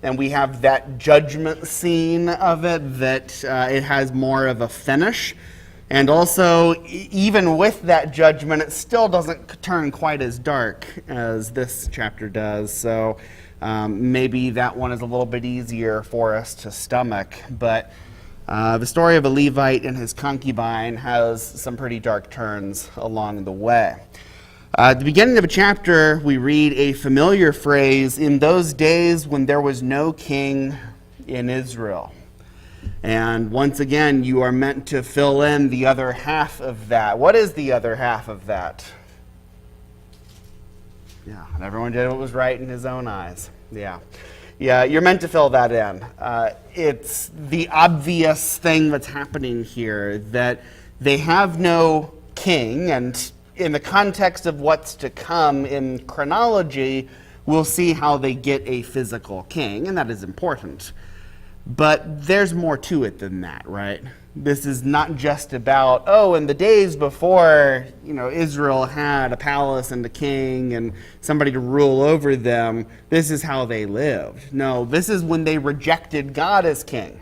and we have that judgment scene of it, that it has more of a finish. And also, even with that judgment, it still doesn't turn quite as dark as this chapter does. So maybe that one is a little bit easier for us to stomach. But the story of a Levite and his concubine has some pretty dark turns along the way. At the beginning of a chapter, we read a familiar phrase, "In those days when there was no king in Israel." And once again, you are meant to fill in the other half of that. What is the other half of that? Yeah, everyone did what was right in his own eyes. Yeah, you're meant to fill that in. It's the obvious thing that's happening here, that they have no king, and in the context of what's to come in chronology, we'll see how they get a physical king, and that is important. But there's more to it than that, right? This is not just about, in the days before, Israel had a palace and a king and somebody to rule over them, this is how they lived. No, this is when they rejected God as king.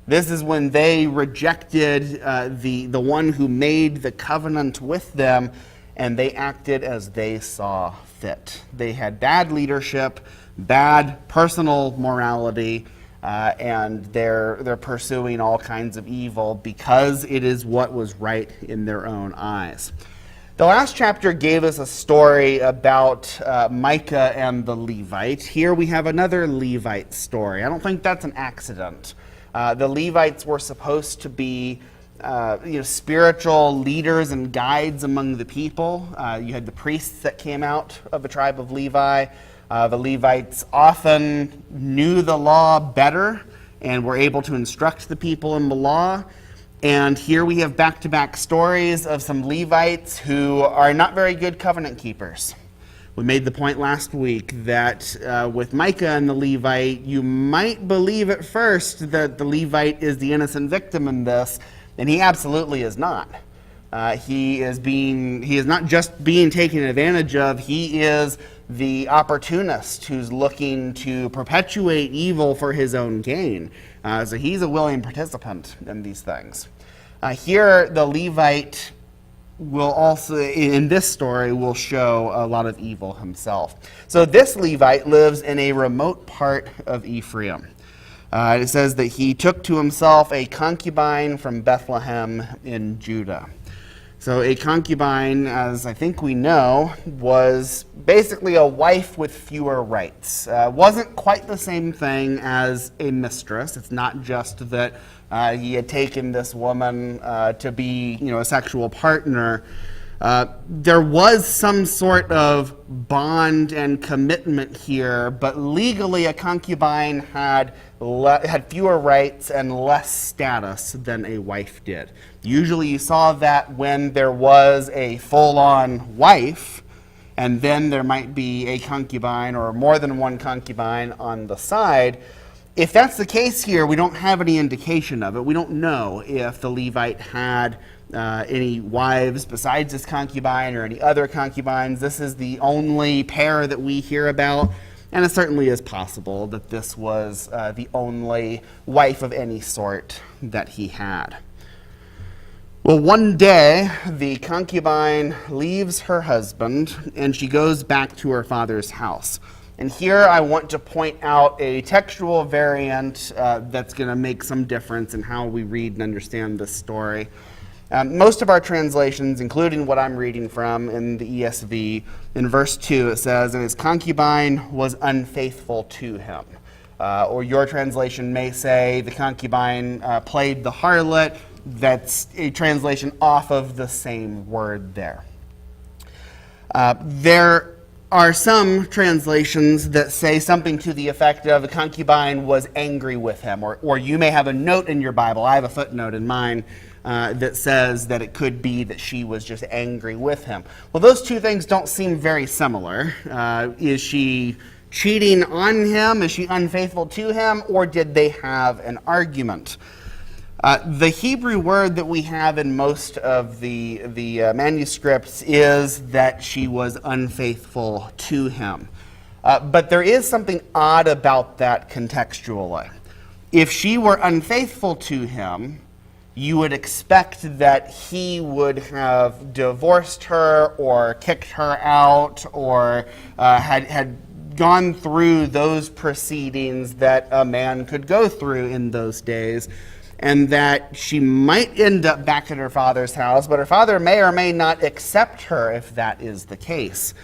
This is when they rejected the one who made the covenant with them, and they acted as they saw fit. They had bad leadership, bad personal morality, and they're pursuing all kinds of evil because it is what was right in their own eyes. The last chapter gave us a story about Micah and the Levite. Here we have another Levite story. I don't think that's an accident. The Levites were supposed to be spiritual leaders and guides among the people. You had the priests that came out of the tribe of Levi. The Levites often knew the law better and were able to instruct the people in the law. And here we have back-to-back stories of some Levites who are not very good covenant keepers. We made the point last week that with Micah and the Levite, you might believe at first that the Levite is the innocent victim in this, and he absolutely is not. He is not just being taken advantage of, he is the opportunist who's looking to perpetuate evil for his own gain. So he's a willing participant in these things. Here, the Levite will also, in this story, will show a lot of evil himself. So this Levite lives in a remote part of Ephraim. It says that he took to himself a concubine from Bethlehem in Judah. So a concubine, as I think we know, was basically a wife with fewer rights. Wasn't quite the same thing as a mistress. It's not just that he had taken this woman to be, a sexual partner. There was some sort of bond and commitment here, but legally a concubine had fewer rights and less status than a wife did. Usually you saw that when there was a full-on wife, and then there might be a concubine or more than one concubine on the side. If that's the case here, we don't have any indication of it. We don't know if the Levite had any wives besides his concubine or any other concubines. This is the only pair that we hear about, and it certainly is possible that this was the only wife of any sort that he had. Well, one day, the concubine leaves her husband, and she goes back to her father's house. And here I want to point out a textual variant that's going to make some difference in how we read and understand this story. Most of our translations, including what I'm reading from in the ESV, in verse 2 it says, "And his concubine was unfaithful to him." Or your translation may say, the concubine played the harlot. That's a translation off of the same word there. There are some translations that say something to the effect of the concubine was angry with him, or you may have a note in your Bible. I have a footnote in mine that says that it could be that she was just angry with him. Well, those two things don't seem very similar. Is she cheating on him? Is she unfaithful to him? Or did they have an argument? The Hebrew word that we have in most of the manuscripts is that she was unfaithful to him. But there is something odd about that contextually. If she were unfaithful to him, you would expect that he would have divorced her or kicked her out or had gone through those proceedings that a man could go through in those days, and that she might end up back at her father's house, but her father may or may not accept her if that is the case.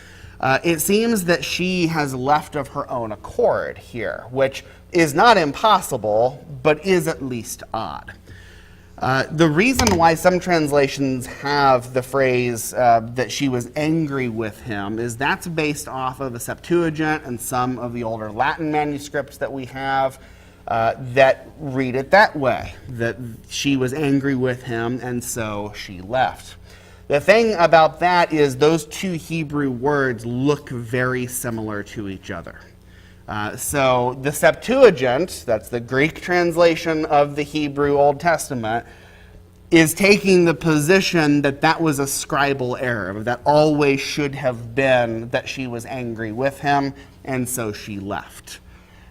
It seems that she has left of her own accord here, which is not impossible, but is at least odd. The reason why some translations have the phrase that she was angry with him is that's based off of the Septuagint and some of the older Latin manuscripts that we have that read it that way, that she was angry with him and so she left. The thing about that is those two Hebrew words look very similar to each other. So the Septuagint, that's the Greek translation of the Hebrew Old Testament, is taking the position that that was a scribal error, that always should have been that she was angry with him, and so she left.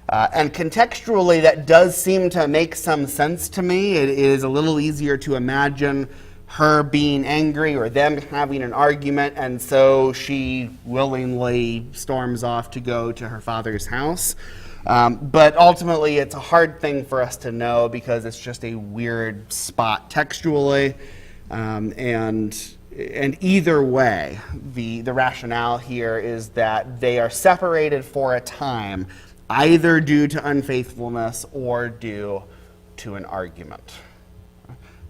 And contextually, that does seem to make some sense to me. It is a little easier to imagine her being angry or them having an argument, and so she willingly storms off to go to her father's house. But ultimately, it's a hard thing for us to know because it's just a weird spot textually. And either way, the rationale here is that they are separated for a time, either due to unfaithfulness or due to an argument.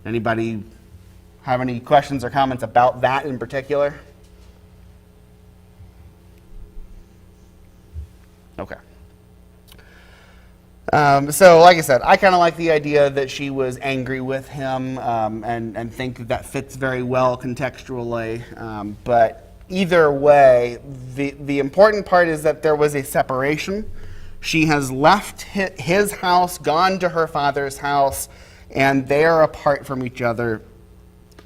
Anybody have any questions or comments about that in particular? Okay. So, like I said, I kind of like the idea that she was angry with him and think that fits very well contextually. But either way, the important part is that there was a separation. She has left his house, gone to her father's house, and they are apart from each other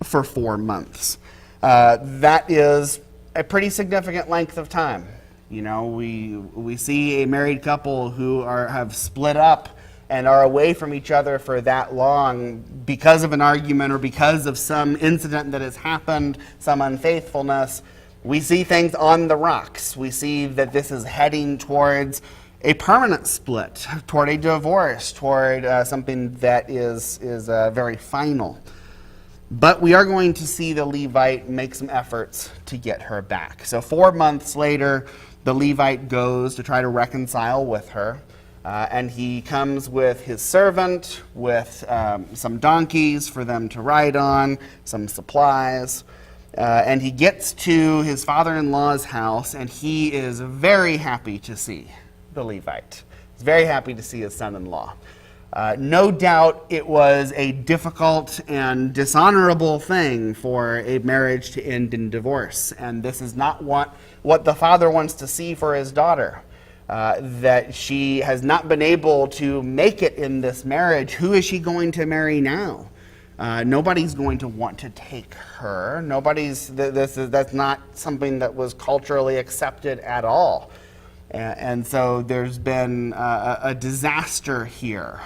for 4 months. That is a pretty significant length of time. You know, we see a married couple who have split up and are away from each other for that long because of an argument or because of some incident that has happened, some unfaithfulness. We see things on the rocks. We see that this is heading towards a permanent split, toward a divorce, toward something that is very final. But we are going to see the Levite make some efforts to get her back. So 4 months later, the Levite goes to try to reconcile with her, and he comes with his servant, with some donkeys for them to ride on, some supplies, and he gets to his father-in-law's house, and he is very happy to see the Levite. He's very happy to see his son-in-law. No doubt it was a difficult and dishonorable thing for a marriage to end in divorce, and this is not what the father wants to see for his daughter, that she has not been able to make it in this marriage. Who is she going to marry now? Nobody's going to want to take her. That's not something that was culturally accepted at all. And so there's been a disaster here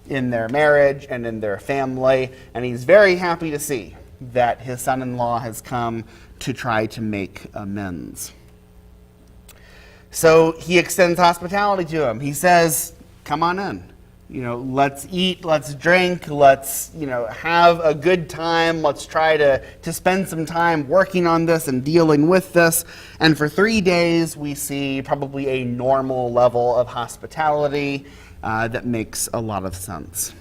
in their marriage and in their family, and he's very happy to see that his son-in-law has come to try to make amends. So he extends hospitality to him. He says, come on in. Let's eat, let's drink, let's, have a good time. Let's try to spend some time working on this and dealing with this. And for 3 days, we see probably a normal level of hospitality that makes a lot of sense.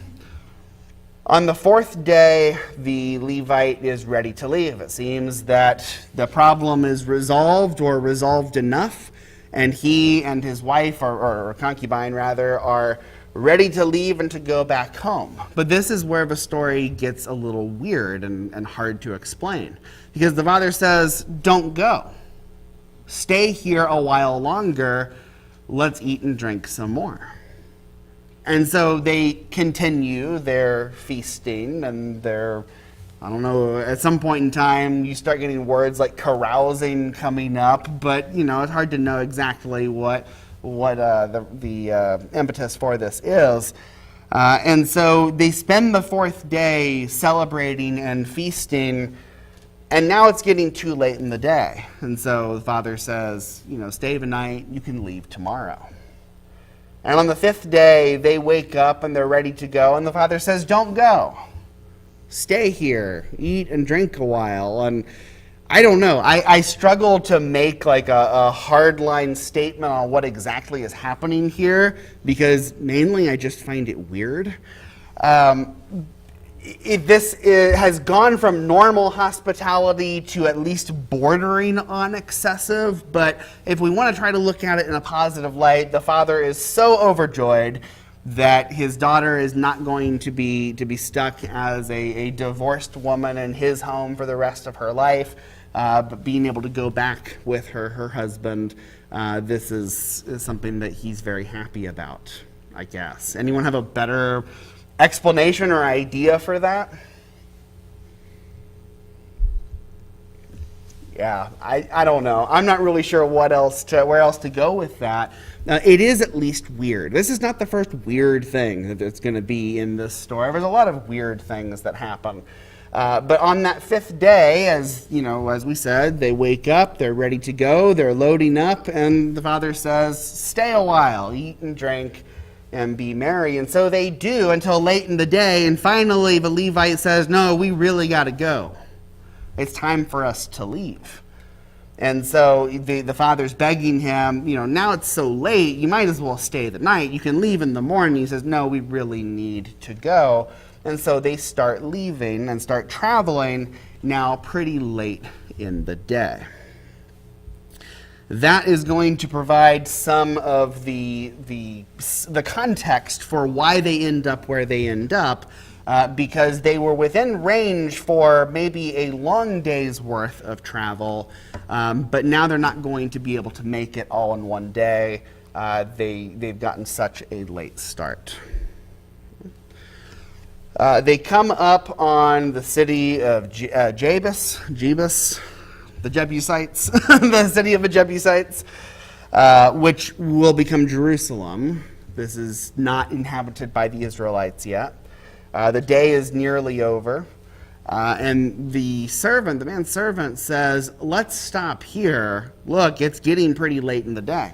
On the 4th day, the Levite is ready to leave. It seems that the problem is resolved or resolved enough, and he and his wife, or concubine rather, are ready to leave and to go back home. But this is where the story gets a little weird and hard to explain. Because the father says, don't go. Stay here a while longer. Let's eat and drink some more. And so they continue their feasting and their I don't know, at some point in time you start getting words like carousing coming up, but it's hard to know exactly what the impetus for this is. And so they spend the fourth day celebrating and feasting, and now it's getting too late in the day. And so the father says, stay the night, you can leave tomorrow. And on the fifth day, they wake up and they're ready to go, and the father says, don't go. Stay here, eat and drink a while. And I don't know. I struggle to make like a hardline statement on what exactly is happening here, because mainly I just find it weird. This has gone from normal hospitality to at least bordering on excessive, but if we want to try to look at it in a positive light, the father is so overjoyed that his daughter is not going to be stuck as a divorced woman in his home for the rest of her life, but being able to go back with her husband. This is something that he's very happy about, I guess. Anyone have a better explanation or idea for that? Yeah, I don't know. I'm not really sure where else to go with that. It is at least weird. This is not the first weird thing that's going to be in this story. There's a lot of weird things that happen. But on that fifth day, as we said, they wake up, they're ready to go, they're loading up, and the father says, stay a while, eat and drink, and be merry. And so they do until late in the day, and finally the Levite says, no, we really got to go. It's time for us to leave. And so the father's begging him, now it's so late, you might as well stay the night. You can leave in the morning. He says, no, we really need to go. And so they start leaving and start traveling now pretty late in the day. That is going to provide some of the context for why they end up where they end up, because they were within range for maybe a long day's worth of travel, but now they're not going to be able to make it all in one day. They've gotten such a late start. They come up on the city of Jebus, the Jebusites, the city of the Jebusites, which will become Jerusalem. This is not inhabited by the Israelites yet. The day is nearly over, and the man's servant says, let's stop here. Look, it's getting pretty late in the day.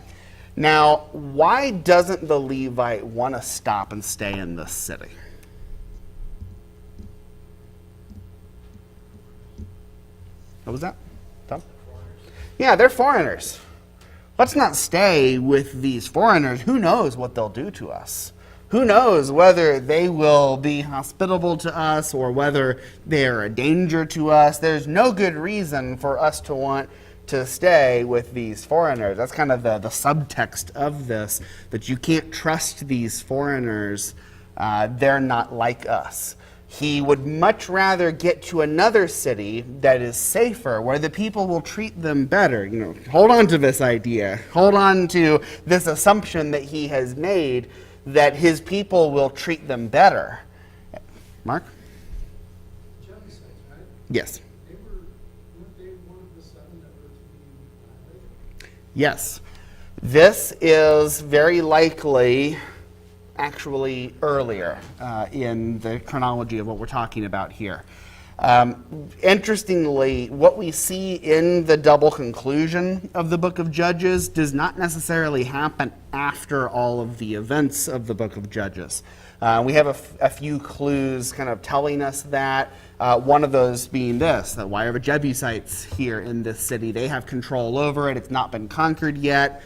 Now, why doesn't the Levite want to stop and stay in this city? What was that, Tom? Yeah, they're foreigners. Let's not stay with these foreigners. Who knows what they'll do to us? Who knows whether they will be hospitable to us or whether they're a danger to us? There's no good reason for us to want to stay with these foreigners. That's kind of the subtext of this, that you can't trust these foreigners. They're not like us. He would much rather get to another city that is safer, where the people will treat them better. Hold on to this idea. Hold on to this assumption that he has made, that his people will treat them better. Mark? Jebusites, right? Yes. Weren't they one of the seven that were to be annihilated? Yes. This is very likely actually earlier in the chronology of what we're talking about here. Interestingly, what we see in the double conclusion of the book of Judges does not necessarily happen after all of the events of the book of Judges. We have a few clues kind of telling us that. One of those being this, that why are the Jebusites here in this city? They have control over it. It's not been conquered yet.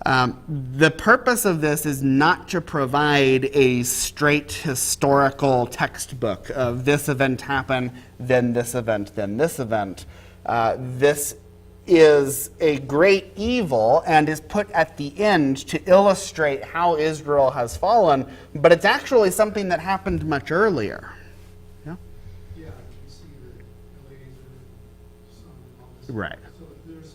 The purpose of this is not to provide a straight historical textbook of this event happened, then this event, then this event. This is a great evil and is put at the end to illustrate how Israel has fallen, but it's actually something that happened much earlier. Yeah? Yeah, you see that Eleazar's son and all this. Right. So it is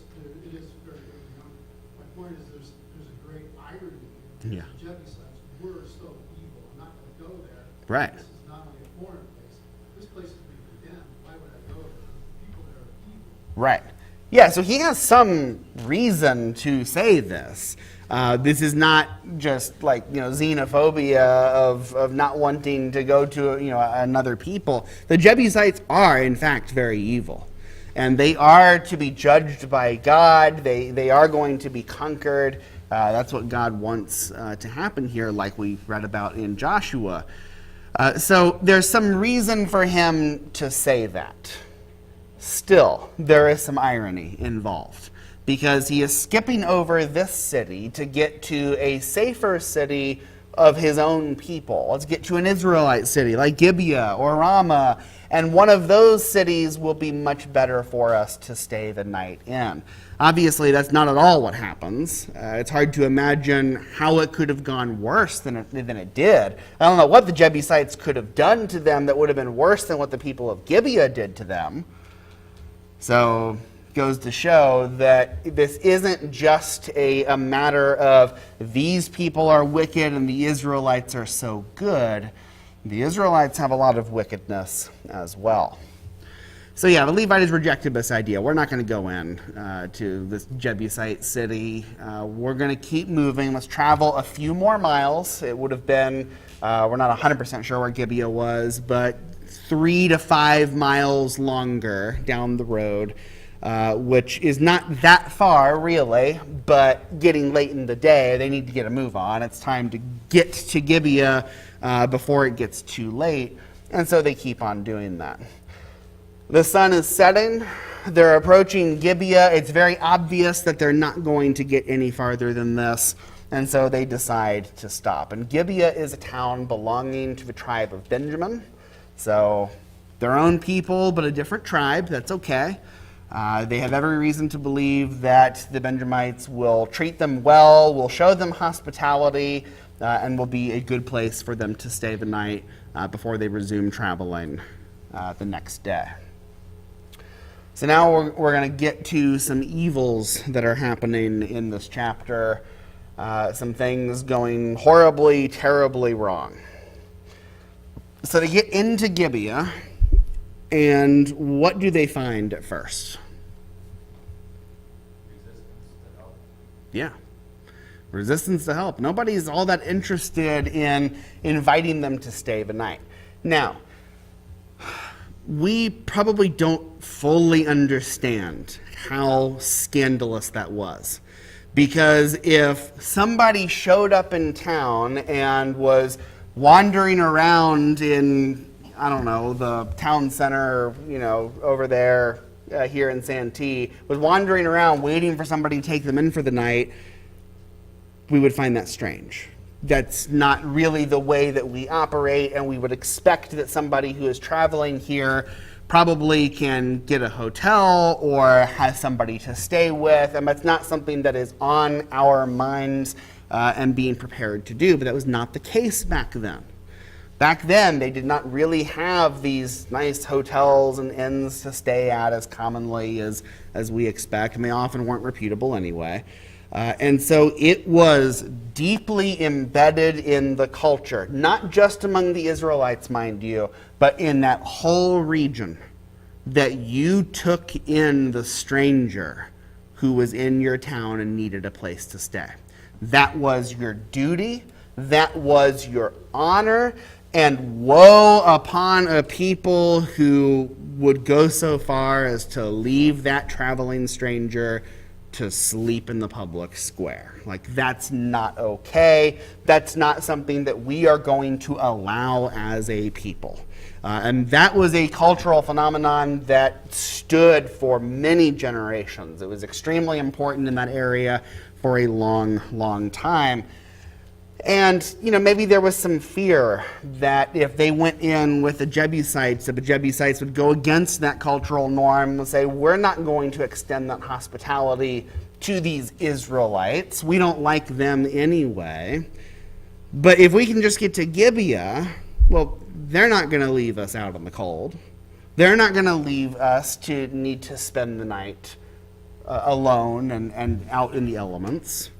very early on. My point is there's a great irony in Yeah. the Jebusites were so evil. I'm not going to go there. Right. This is not only a foreign place. This place has been condemned by Right. Yeah, so he has some reason to say this. This is not just like, xenophobia of not wanting to go to, another people. The Jebusites are, in fact, very evil. And they are to be judged by God. They are going to be conquered. That's what God wants to happen here, like we read about in Joshua. So there's some reason for him to say that. Still, there is some irony involved, because he is skipping over this city to get to a safer city of his own people. Let's get to an Israelite city like Gibeah or Ramah, and one of those cities will be much better for us to stay the night in. Obviously, that's not at all what happens. It's hard to imagine how it could have gone worse than it did. I don't know what the Jebusites could have done to them that would have been worse than what the people of Gibeah did to them. So it goes to show that this isn't just a matter of these people are wicked and the Israelites are so good. The Israelites have a lot of wickedness as well. So yeah, the Levites rejected this idea. We're not going to go in to this Jebusite city. We're going to keep moving. Let's travel a few more miles. It would have been, we're not 100% sure where Gibeah was, but 3 to 5 miles longer down the road, which is not that far, really, but getting late in the day, they need to get a move on. It's time to get to Gibeah before it gets too late, and so they keep on doing that. The sun is setting. They're approaching Gibeah. It's very obvious that they're not going to get any farther than this, and so they decide to stop. And Gibeah is a town belonging to the tribe of Benjamin. So their own people, but a different tribe. That's okay. They have every reason to believe that the Benjamites will treat them well, will show them hospitality, and will be a good place for them to stay the night before they resume traveling the next day. So now we're going to get to some evils that are happening in this chapter, some things going horribly, terribly wrong. So they get into Gibeah, and what do they find at first? Resistance to help. Yeah. Resistance to help. Nobody's all that interested in inviting them to stay the night. Now, we probably don't fully understand how scandalous that was. Because if somebody showed up in town and was wandering around in, I don't know, the town center, over there here in Santee, was wandering around waiting for somebody to take them in for the night, we would find that strange. That's not really the way that we operate, and we would expect that somebody who is traveling here probably can get a hotel or has somebody to stay with, and that's not something that is on our minds and being prepared to do, but that was not the case back then. Back then, they did not really have these nice hotels and inns to stay at as commonly as we expect, and they often weren't reputable anyway. And so it was deeply embedded in the culture, not just among the Israelites, mind you, but in that whole region, that you took in the stranger who was in your town and needed a place to stay. That was your duty, that was your honor, and woe upon a people who would go so far as to leave that traveling stranger to sleep in the public square. Like, that's not okay. That's not something that we are going to allow as a people. And that was a cultural phenomenon that stood for many generations. It was extremely important in that area for a long, long time. And, maybe there was some fear that if they went in with the Jebusites, that the Jebusites would go against that cultural norm and say, we're not going to extend that hospitality to these Israelites. We don't like them anyway. But if we can just get to Gibeah, well, they're not going to leave us out in the cold. They're not going to leave us to need to spend the night alone and out in the elements.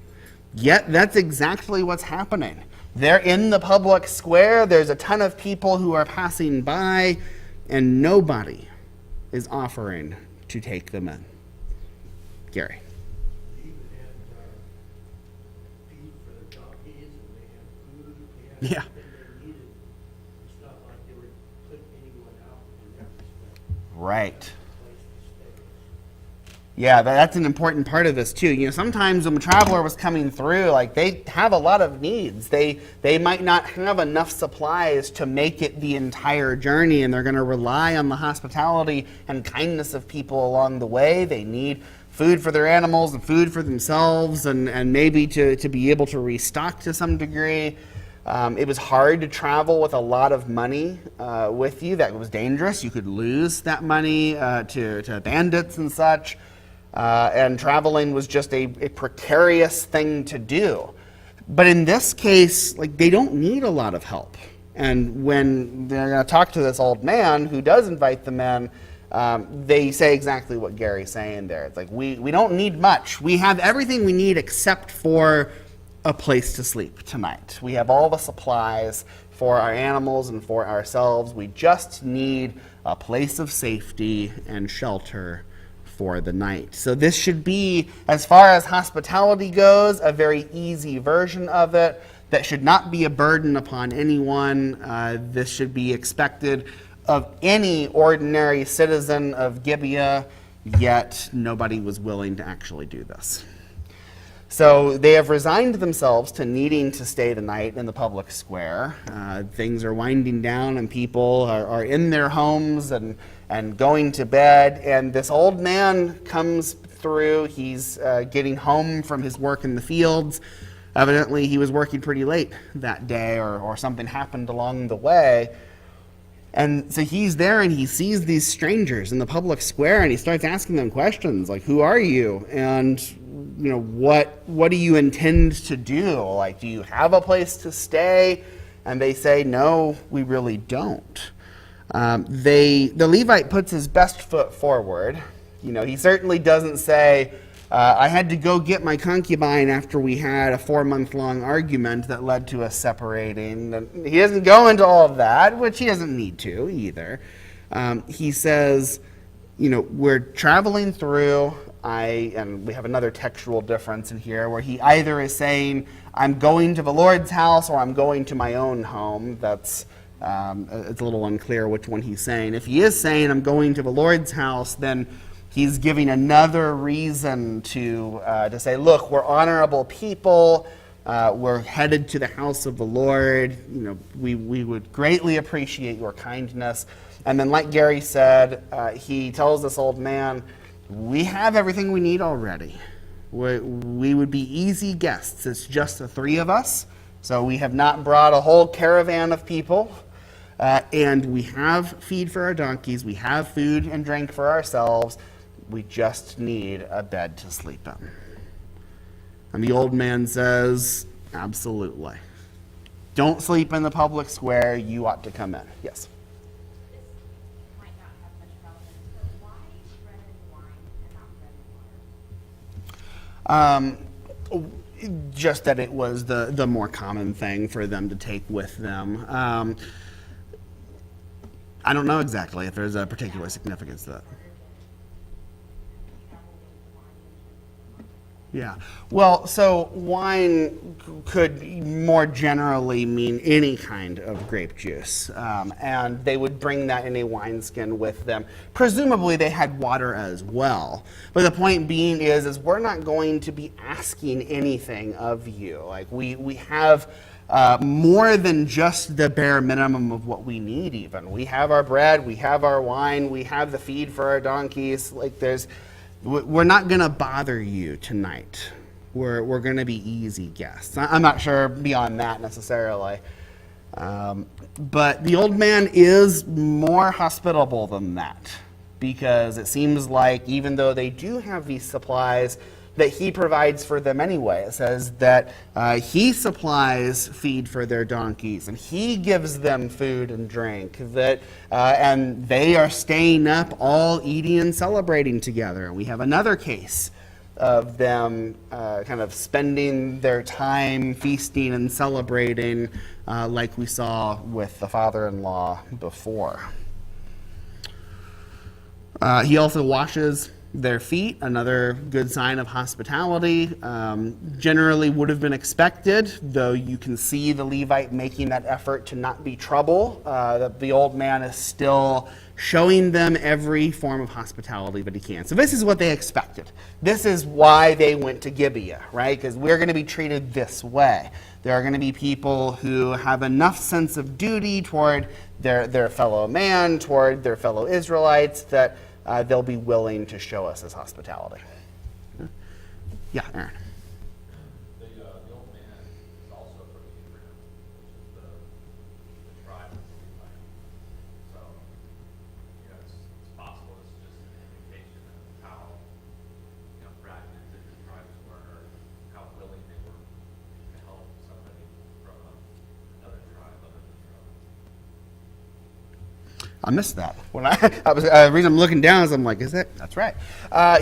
Yet that's exactly what's happening. They're in the public square. There's a ton of people who are passing by, and nobody is offering to take them in. Gary. They even had feed for the donkeys, and they had food, they had Yeah. everything they needed. It's not like they were putting anyone out in that respect. Right. Place to stay. Yeah, that's an important part of this too. You know, sometimes when a traveler was coming through, like they have a lot of needs. They might not have enough supplies to make it the entire journey, and they're going to rely on the hospitality and kindness of people along the way. They need food for their animals and food for themselves, and maybe to be able to restock to some degree. It was hard to travel with a lot of money with you. That was dangerous. You could lose that money to bandits and such. And traveling was just a precarious thing to do. But in this case, like, they don't need a lot of help. And when they're going to talk to this old man who does invite them in, they say exactly what Gary's saying there. It's like, we don't need much. We have everything we need except for a place to sleep tonight. We have all the supplies for our animals and for ourselves. We just need a place of safety and shelter for the night. So this should be, as far as hospitality goes, a very easy version of it that should not be a burden upon anyone. This should be expected of any ordinary citizen of Gibeah, yet nobody was willing to actually do this. So they have resigned themselves to needing to stay the night in the public square. Things are winding down and people are in their homes and going to bed. And this old man comes through. He's getting home from his work in the fields. Evidently, he was working pretty late that day, or something happened along the way. And so he's there and he sees these strangers in the public square and he starts asking them questions like, who are you? And you know, what do you intend to do? Like, do you have a place to stay? And they say, no, we really don't. The Levite puts his best foot forward. You know, he certainly doesn't say, I had to go get my concubine after we had a 4-month-long argument that led to us separating. And he doesn't go into all of that, which he doesn't need to either. He says, you know, we're traveling through, and we have another textual difference in here where he either is saying, I'm going to the Lord's house or I'm going to my own home. That's it's a little unclear which one he's saying. If he is saying, I'm going to the Lord's house, then he's giving another reason to say, look, we're honorable people. We're headed to the house of the Lord. You know, we would greatly appreciate your kindness. And then, like Gary said, he tells this old man, we have everything we need already. We would be easy guests. It's just the 3 of us. So we have not brought a whole caravan of people. And we have feed for our donkeys. We have food and drink for ourselves. We just need a bed to sleep in. And the old man says, absolutely. Don't sleep in the public square. You ought to come in. Yes? This might not have much relevance, but why bread and wine and not bread and water? Just that it was the more common thing for them to take with them. I don't know exactly if there's a particular significance to that. Yeah. Well, so wine could more generally mean any kind of grape juice. And they would bring that in a wineskin with them. Presumably they had water as well. But the point being is we're not going to be asking anything of you. Like we have more than just the bare minimum of what we need even. We have our bread, we have our wine, we have the feed for our donkeys. Like we're not going to bother you tonight. We're going to be easy guests. I'm not sure beyond that necessarily. But the old man is more hospitable than that, because it seems like even though they do have these supplies, that he provides for them anyway. It says that he supplies feed for their donkeys, and he gives them food and drink, and they are staying up all eating and celebrating together. And we have another case of them kind of spending their time feasting and celebrating like we saw with the father-in-law before. He also washes their feet, another good sign of hospitality. Generally would have been expected, though you can see the Levite making that effort to not be trouble. The old man is still showing them every form of hospitality that he can. So this is what they expected. This is why they went to Gibeah, right? Because we're going to be treated this way. There are going to be people who have enough sense of duty toward their fellow man, toward their fellow Israelites, that they'll be willing to show us as hospitality. Yeah, Aaron. The old man is also from Ephraim, which is the tribe of Levi. So, it's possible it's just an indication of how, fragmented the tribes were, how willing they were to help somebody from another tribe other than their own. I missed that. When the reason I'm looking down is I'm like, that's right.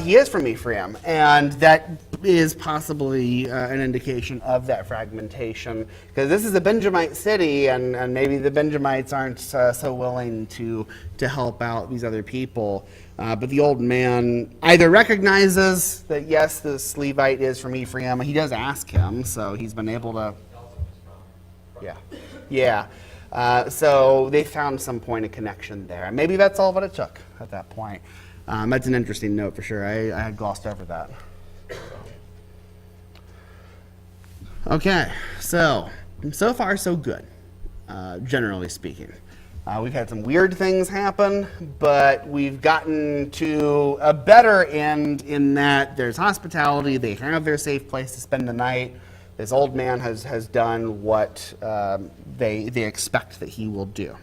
He is from Ephraim, and that is possibly an indication of that fragmentation, because this is a Benjamite city, and maybe the Benjamites aren't so willing to help out these other people. But the old man either recognizes that, yes, this Levite is from Ephraim. He does ask him, so he's been able to. Yeah. So they found some point of connection there. And maybe that's all that it took at that point. That's an interesting note for sure. I had glossed over that. Okay, so far so good, generally speaking. We've had some weird things happen, but we've gotten to a better end in that there's hospitality, they have their safe place to spend the night. This old man has done what they expect that he will do.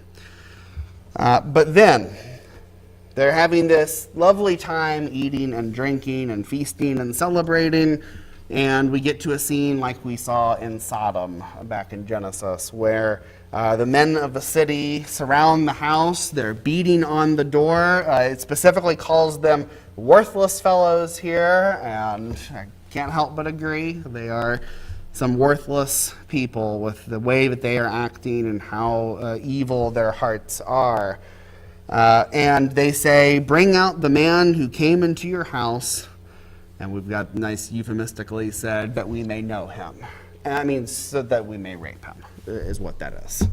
But then, they're having this lovely time eating and drinking and feasting and celebrating, and we get to a scene like we saw in Sodom back in Genesis, where the men of the city surround the house. They're beating on the door. It specifically calls them worthless fellows here, and I can't help but agree. They are some worthless people with the way that they are acting and how evil their hearts are. And they say, bring out the man who came into your house, and we've got nice euphemistically said, that we may know him. And that means so that we may rape him, is what that is.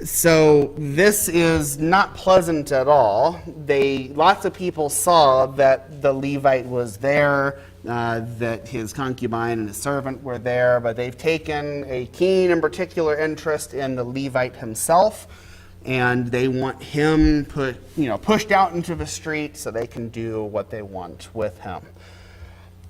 So this is not pleasant at all. Lots of people saw that the Levite was there, that his concubine and his servant were there, but they've taken a keen and particular interest in the Levite himself, and they want him pushed out into the street so they can do what they want with him.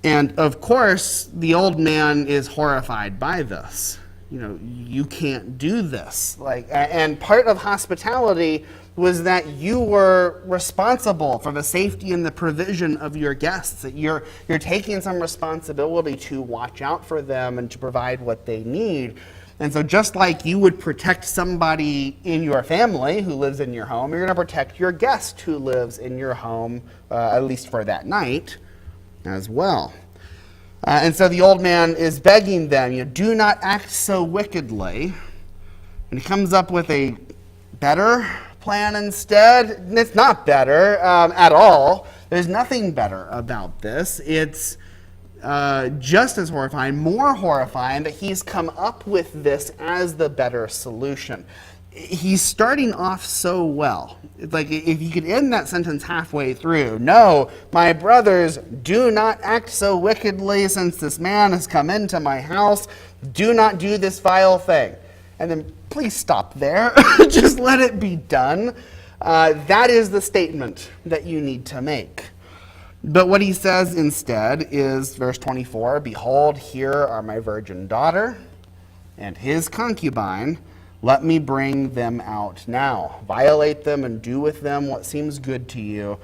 And of course, the old man is horrified by this. You can't do this. And part of hospitality was that you were responsible for the safety and the provision of your guests. That you're taking some responsibility to watch out for them and to provide what they need. And so just like you would protect somebody in your family who lives in your home, you're going to protect your guest who lives in your home, at least for that night, as well. And so the old man is begging them, do not act so wickedly. And he comes up with a better plan instead. And it's not better at all. There's nothing better about this. It's just as horrifying, more horrifying, that he's come up with this as the better solution. He's starting off so well. It's like if you could end that sentence halfway through. No, my brothers, do not act so wickedly, since this man has come into my house. Do not do this vile thing. And then please stop there. Just let it be done. That is the statement that you need to make. But what he says instead is verse 24, behold, here are my virgin daughter and his concubine. Let me bring them out now. Violate them and do with them what seems good to you.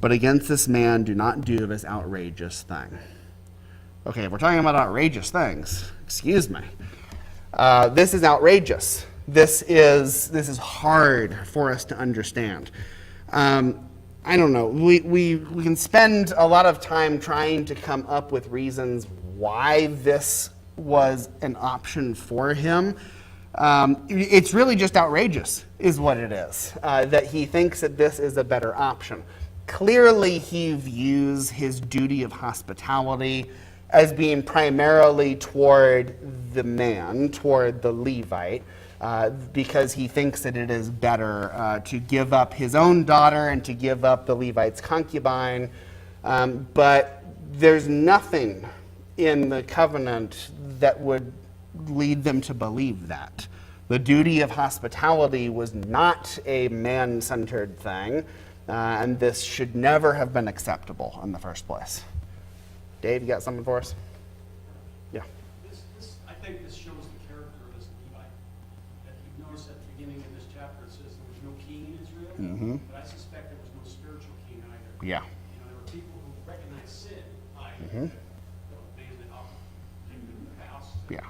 But against this man, do not do this outrageous thing. Okay, if we're talking about outrageous things, excuse me. This is outrageous. This is hard for us to understand. I don't know. We can spend a lot of time trying to come up with reasons why this was an option for him. It's really just outrageous, is what it is, that he thinks that this is a better option. clearly he views his duty of hospitality as being primarily toward the man, toward the Levite, because he thinks that it is better to give up his own daughter and to give up the Levite's concubine. But there's nothing in the covenant that would lead them to believe that. The duty of hospitality was not a man-centered thing, and this should never have been acceptable in the first place. Dave, you got something for us? Yeah. I think this shows the character of this Levite. That you notice at the beginning of this chapter, it says there was no king in Israel, but I suspect there was no spiritual king either. Yeah. You know, there were people who recognized sin by Mhm. the man that lived in the house. Yeah.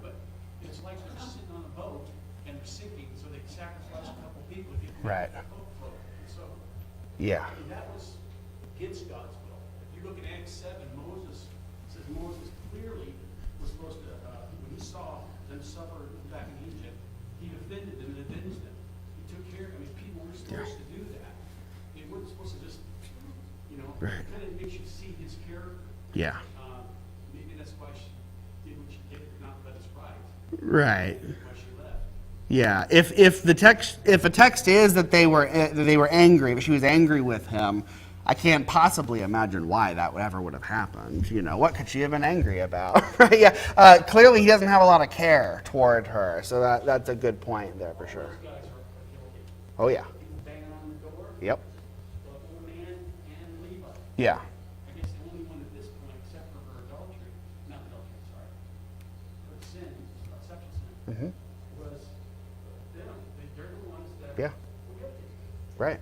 But it's like they're sitting on a boat and they're sinking, so they sacrifice a couple people to get Right. the boat floating. So Yeah. and that was against God's will. If you look at Acts 7, Moses says Moses clearly was supposed to, when he saw them suffer back in Egypt, he defended them and avenged them. He took care, I mean, people were supposed to do that. They weren't supposed to just, you know, Right. it kind of makes you see his character. Yeah. Maybe that's why she did what she did, not that it's right. Right. Why she left. Yeah. If a text is that they were angry, if she was angry with him, I can't possibly imagine why that would have happened. You know, what could she have been angry about? Right? Yeah. Clearly, he doesn't have a lot of care toward her, so that's a good point there for sure. Those guys are guilty. Oh yeah. People banging on the door. Yep. The old man and Levi. Yeah. I guess the only one at this point, except for her adultery, not adultery, sorry, her sin, sexual sin, Mhm. was them. They're the ones that Yeah. were guilty. Right.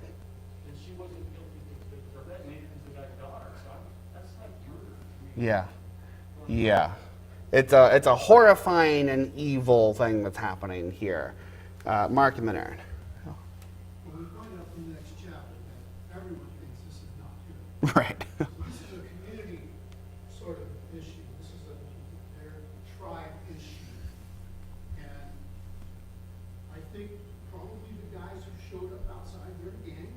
And she wasn't guilty for that, made it into that daughter, so that's like murder. I mean, Yeah. Yeah. It's a horrifying and evil thing that's happening here. Mark and then Aaron. Well, we find out from the next chapter that everyone thinks this is not good. Right. So this is a community sort of issue. This is their tribe issue. And I think probably the guys who showed up outside, they're a gang,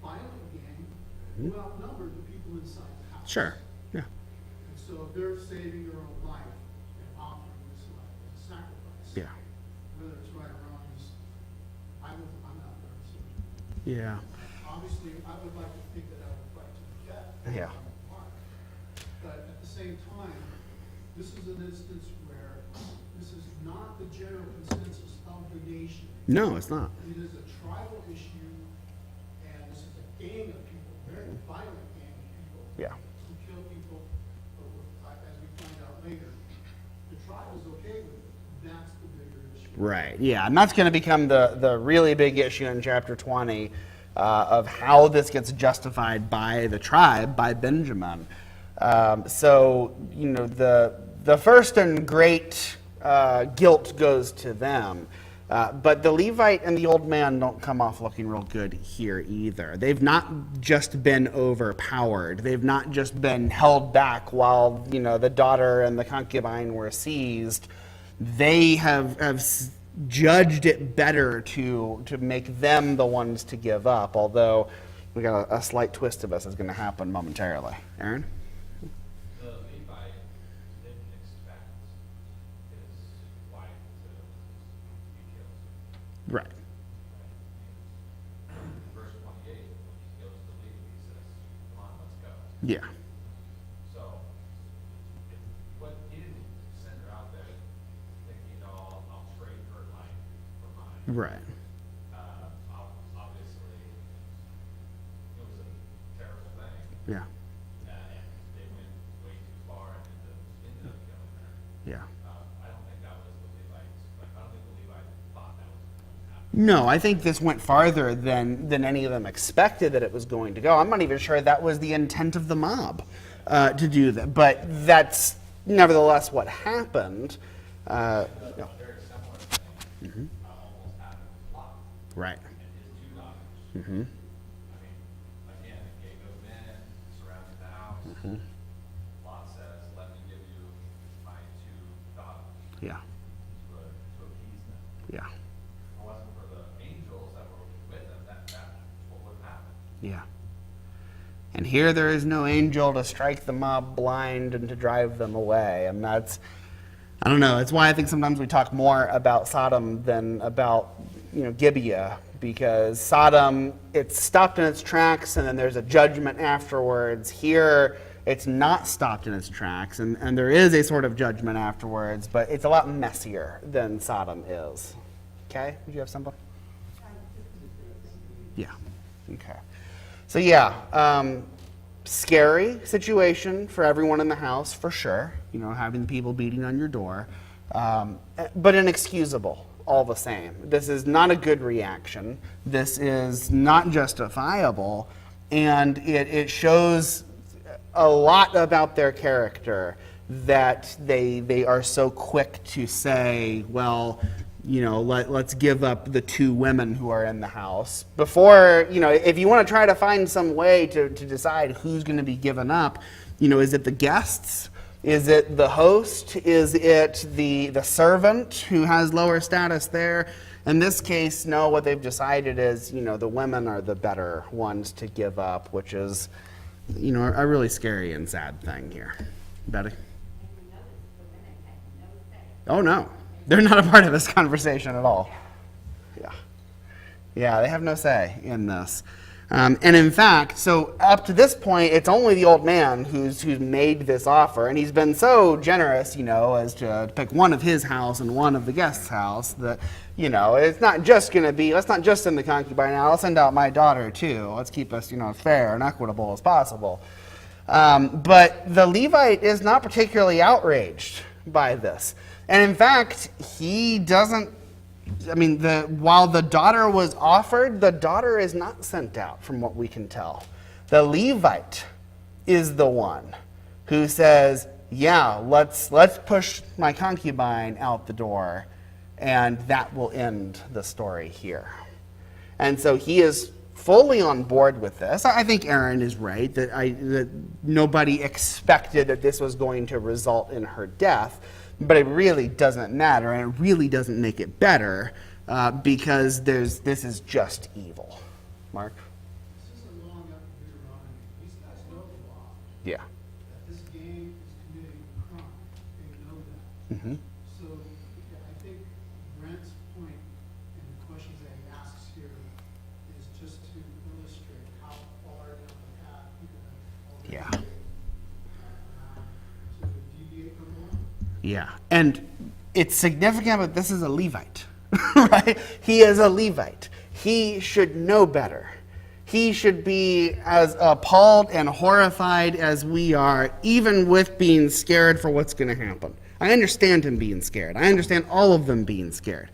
violent gang, who outnumbered the people inside the house. Sure. Yeah. And so they're saving their own life and offering this life as a sacrifice. Yeah. Whether it's right or wrong is, I'm not there. So Yeah. obviously, I would like to think that I would fight to the death. Yeah. But at the same time, this is an instance where this is not the general consensus of the nation. No, it's not. It is a tribal issue, and this is a gang of people, very violent gang of people. Yeah. Who kill people, but as we find out later, the tribe is okay with it. That's the bigger issue. Right. Yeah, and that's going to become the really big issue in chapter 20 of how this gets justified by the tribe, by Benjamin. So you know the first and great guilt goes to them. But the Levite and the old man don't come off looking real good here either. They've not just been overpowered. They've not just been held back while, you know, the daughter and the concubine were seized. They have judged it better to make them the ones to give up, although we got a slight twist of this is going to happen momentarily. Aaron? The Levite didn't expect his wife to be killed. Right. Verse 28, when he goes to leave, he says, "Come on, let's go." Yeah. So, he didn't send her out there thinking, "Oh, I'll trade her life for mine." Right. Obviously, it was a terrible thing, Yeah. and they went way too far and ended up killing her. Yeah. I don't think that was the Levites. Like, I don't think the Levites thought that was going to happen. No, I think this went farther than any of them expected that it was going to go. I'm not even sure that was the intent of the mob to do that, but that's nevertheless what happened. A very similar thing almost happened with Lot Right. and his two daughters. Mm-hmm. I mean, again, a gang of men surrounded the house. Lot says, "Let me give you my two daughters Yeah. to appease them." Yeah. If it wasn't for the angels that were with them, that's what would have happened. Yeah. And here there is no angel to strike the mob blind and to drive them away. And that's, I don't know, it's why I think sometimes we talk more about Sodom than about, Gibeah, because Sodom, it's stopped in its tracks and then there's a judgment afterwards. Here, it's not stopped in its tracks and there is a sort of judgment afterwards, but it's a lot messier than Sodom is. Okay? Did you have something? Yeah. Okay. So yeah, scary situation for everyone in the house, for sure. Having people beating on your door, but inexcusable all the same. This is not a good reaction. This is not justifiable, and it shows a lot about their character that they are so quick to say, well, let's give up the two women who are in the house. Before, if you want to try to find some way to decide who's going to be given up, is it the guests? Is it the host? Is it the servant who has lower status there? In this case, no, what they've decided is, the women are the better ones to give up, which is, a really scary and sad thing here. Betty? Oh, no. They're not a part of this conversation at all. Yeah. Yeah, they have no say in this. And in fact, so up to this point, it's only the old man who's made this offer, and he's been so generous, as to pick one of his house and one of the guest's house that, it's not just going to be, let's not just send the concubine out, I'll send out my daughter too. Let's keep us, fair and equitable as possible. But the Levite is not particularly outraged by this. And in fact, he doesn't, while the daughter was offered, the daughter is not sent out from what we can tell. The Levite is the one who says, yeah, let's push my concubine out the door, and that will end the story here. And so he is fully on board with this. I think Aaron is right, that nobody expected that this was going to result in her death. But it really doesn't matter, and it really doesn't make it better, because this is just evil. Mark? This isn't long after Deuteronomy. These guys know the law, Yeah. that this gang is committing a crime. They know that. Mm-hmm. So I think Brent's point and the questions that he asks here is just to illustrate how far down the path you're Yeah. already to deviate from the law. Yeah. And it's significant, but this is a Levite, right? He is a Levite. He should know better. He should be as appalled and horrified as we are, even with being scared for what's going to happen. I understand him being scared. I understand all of them being scared.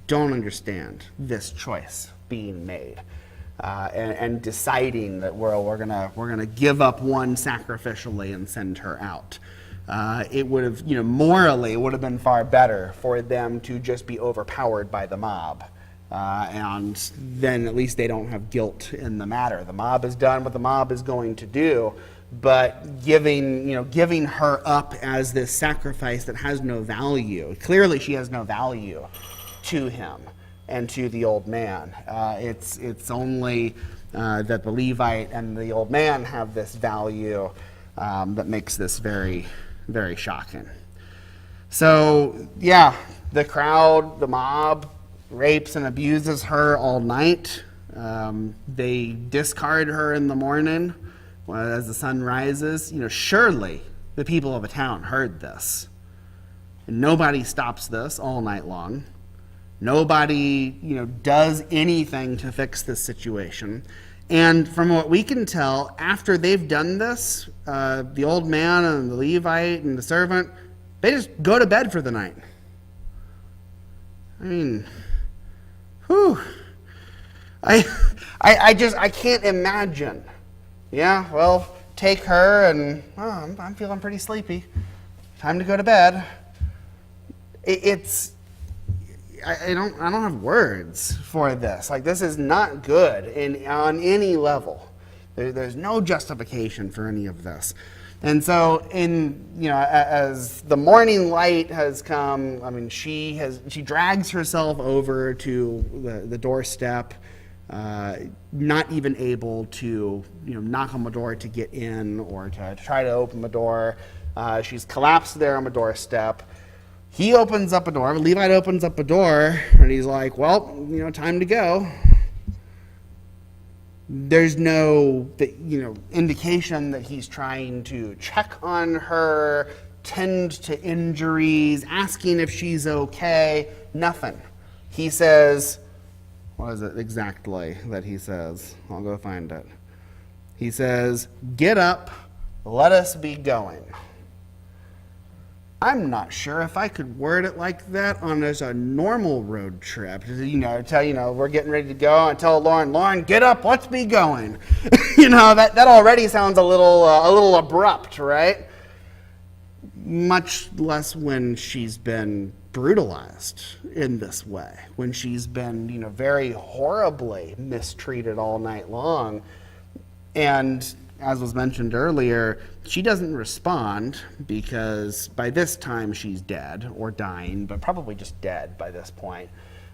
Don't understand this choice being made and deciding that we're gonna give up one sacrificially and send her out. It would have, morally, it would have been far better for them to just be overpowered by the mob. And then at least they don't have guilt in the matter. The mob has done what the mob is going to do, but giving her up as this sacrifice that has no value. Clearly she has no value to him and to the old man. It's only that the Levite and the old man have this value that makes this very, very shocking. So, yeah, the crowd, the mob, rapes and abuses her all night. They discard her in the morning as the sun rises. Surely the people of a town heard this. And nobody stops this all night long. Nobody, does anything to fix this situation. And from what we can tell, after they've done this, the old man and the Levite and the servant, they just go to bed for the night. I mean, whew. I can't imagine. Yeah, well, take her and I'm feeling pretty sleepy. Time to go to bed. I don't have words for this. Like, this is not good on any level. There's no justification for any of this. And so, as the morning light has come, she drags herself over to the doorstep. not even able to, knock on the door to get in or to try to open the door. She's collapsed there on the doorstep. He opens up a door, the Levite opens up a door, and he's like, well, time to go. There's no, indication that he's trying to check on her, tend to injuries, asking if she's okay, nothing. He says, what is it exactly that he says? I'll go find it. He says, get up, let us be going. I'm not sure if I could word it like that on as a normal road trip. We're getting ready to go and tell Lauren, get up, let's be going. That already sounds a little abrupt, right? Much less when she's been brutalized in this way, when she's been, very horribly mistreated all night long. And as was mentioned earlier, she doesn't respond because by this time she's dead or dying, but probably just dead by this point.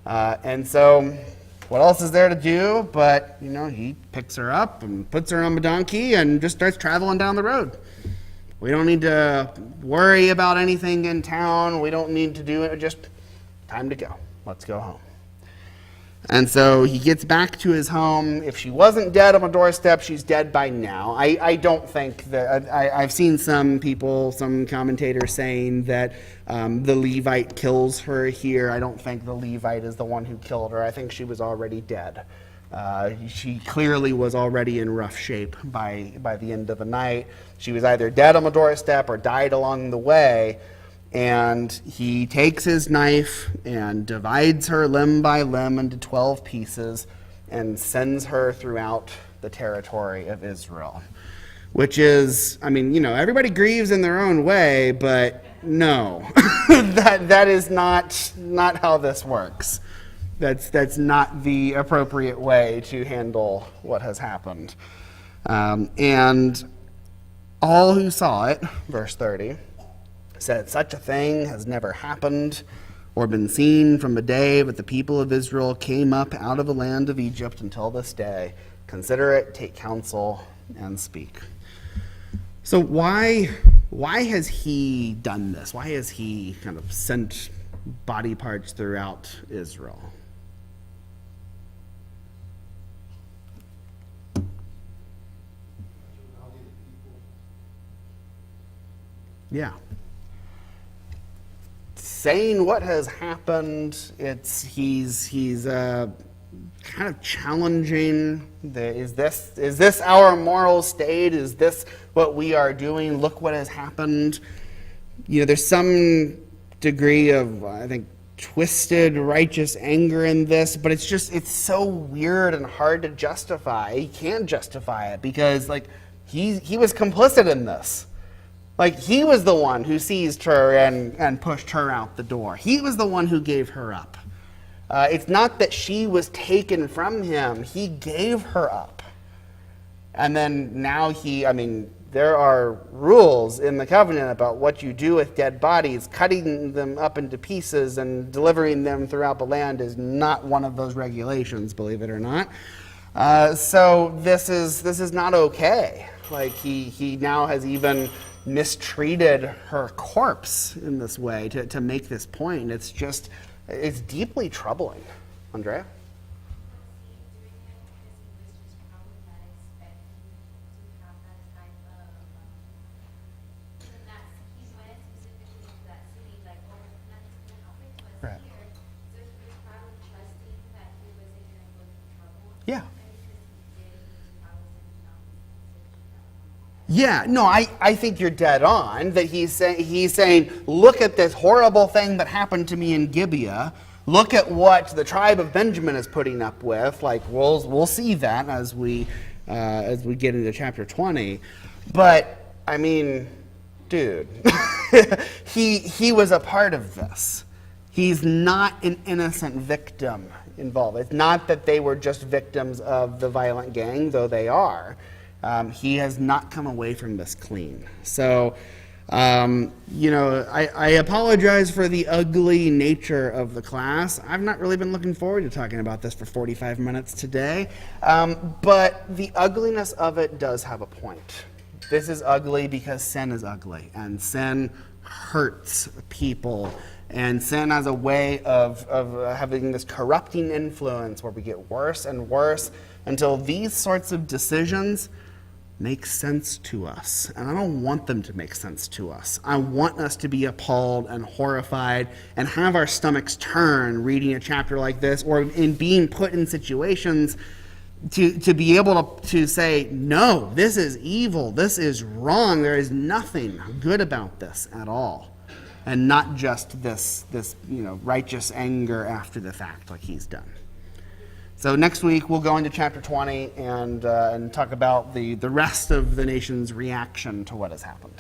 And so what else is there to do but, he picks her up and puts her on the donkey and just starts traveling down the road. We don't need to worry about anything in town. We don't need to do it. Just time to go. Let's go home. And so he gets back to his home. If she wasn't dead on the doorstep, she's dead by now. I don't think that, I've seen some people, some commentators saying that the Levite kills her here. I don't think the Levite is the one who killed her. I think she was already dead. She clearly was already in rough shape by the end of the night. She was either dead on the doorstep or died along the way. And he takes his knife and divides her limb by limb into 12 pieces and sends her throughout the territory of Israel. Which is, everybody grieves in their own way, but no, that is not how this works. That's not the appropriate way to handle what has happened. And all who saw it, verse 30, said, such a thing has never happened or been seen from the day that the people of Israel came up out of the land of Egypt until this day. Consider it, take counsel, and speak. So why has he done this? Why has he kind of sent body parts throughout Israel? Yeah. Saying what has happened, he's kind of challenging. Is this our moral state? Is this what we are doing? Look what has happened. There's some degree of, I think, twisted righteous anger in this, but it's so weird and hard to justify. He can't justify it because he was complicit in this. He was the one who seized her and pushed her out the door. He was the one who gave her up. It's not that she was taken from him. He gave her up. And then now there are rules in the covenant about what you do with dead bodies. Cutting them up into pieces and delivering them throughout the land is not one of those regulations, believe it or not. So this is not okay. He now has even mistreated her corpse in this way to make this point. It's deeply troubling. Andrea? Right. Yeah. Yeah, no, I think you're dead on, that he's saying, look at this horrible thing that happened to me in Gibeah. Look at what the tribe of Benjamin is putting up with. We'll see that as we get into chapter 20. But, dude, he was a part of this. He's not an innocent victim involved. It's not that they were just victims of the violent gang, though they are. He has not come away from this clean. So I apologize for the ugly nature of the class. I've not really been looking forward to talking about this for 45 minutes today, but the ugliness of it does have a point. This is ugly because sin is ugly, and sin hurts people, and sin has a way of having this corrupting influence where we get worse and worse until these sorts of decisions make sense to us. And I don't want them to make sense to us. I want us to be appalled and horrified and have our stomachs turn reading a chapter like this, or in being put in situations to be able to say, no, this is evil, this is wrong, there is nothing good about this at all. And not just this righteous anger after the fact like he's done. So next week we'll go into chapter 20 and talk about the rest of the nation's reaction to what has happened.